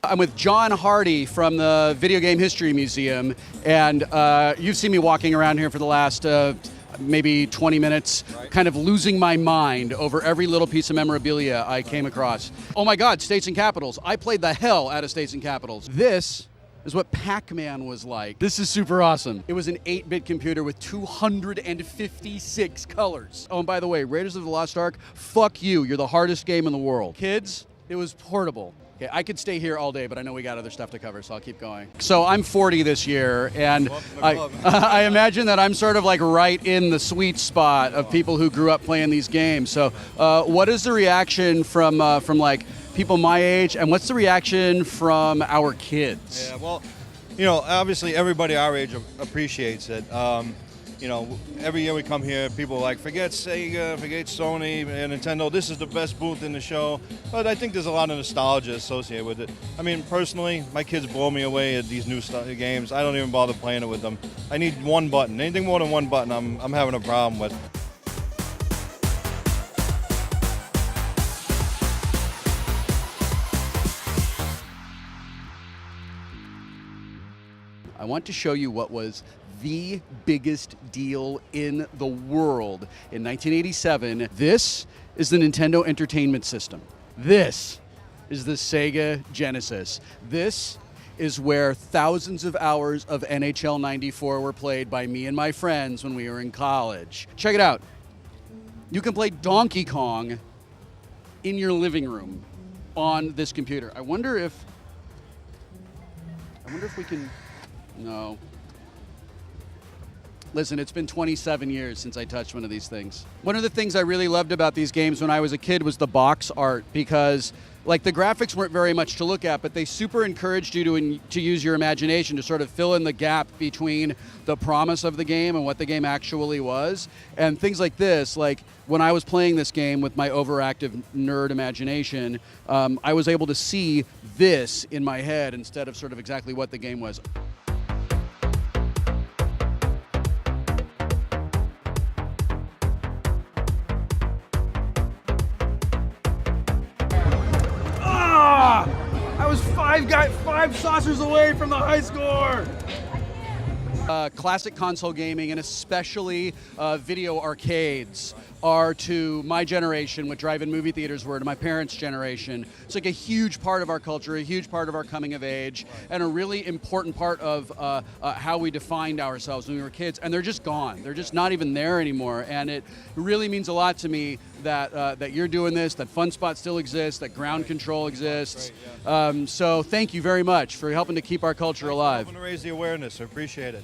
I'm with John Hardy from the Video Game History Museum, and you've seen me walking around here for the last maybe 20 minutes, kind of losing my mind over every little piece of memorabilia I came across. Oh my God, States and Capitals. I played the hell out of States and Capitals. This is what Pac-Man was like. This is super awesome. It was an 8-bit computer with 256 colors. Oh, and by the way, Raiders of the Lost Ark, fuck you. You're the hardest game in the world. Kids, it was portable. Okay, I could stay here all day, but I know we got other stuff to cover, so I'll keep going. So I'm 40 this year, and I imagine that I'm sort of like right in the sweet spot of people who grew up playing these games. So what is the reaction from like people my age, and what's the reaction from our kids? Yeah, well, you know, obviously everybody our age appreciates it. You know, every year we come here, people are like, forget Sega, forget Sony and Nintendo, this is the best booth in the show. But I think there's a lot of nostalgia associated with it. I mean, personally, my kids blow me away at these new games. I don't even bother playing it with them. I need one button. Anything more than one button, I'm having a problem with. I want to show you what was the biggest deal in the world in 1987. This is the Nintendo Entertainment System. This is the Sega Genesis. This is where thousands of hours of NHL 94 were played by me and my friends when we were in college. Check it out. You can play Donkey Kong in your living room on this computer. I wonder if we can. No. Listen, it's been 27 years since I touched one of these things. One of the things I really loved about these games when I was a kid was the box art, because like the graphics weren't very much to look at, but they super encouraged you to use your imagination to sort of fill in the gap between the promise of the game and what the game actually was. And things like this, like when I was playing this game with my overactive nerd imagination, I was able to see this in my head instead of sort of exactly what the game was. I was five saucers away from the high score. Classic console gaming, and especially video arcades, are to my generation what drive-in movie theaters were to my parents' generation. It's like a huge part of our culture, a huge part of our coming of age, and a really important part of how we defined ourselves when we were kids. And they're just gone. They're just not even there anymore. And it really means a lot to me that you're doing this, that Fun Spot still exists, that Ground Control exists. So thank you very much for helping to keep our culture alive. I want to raise the awareness. I appreciate it.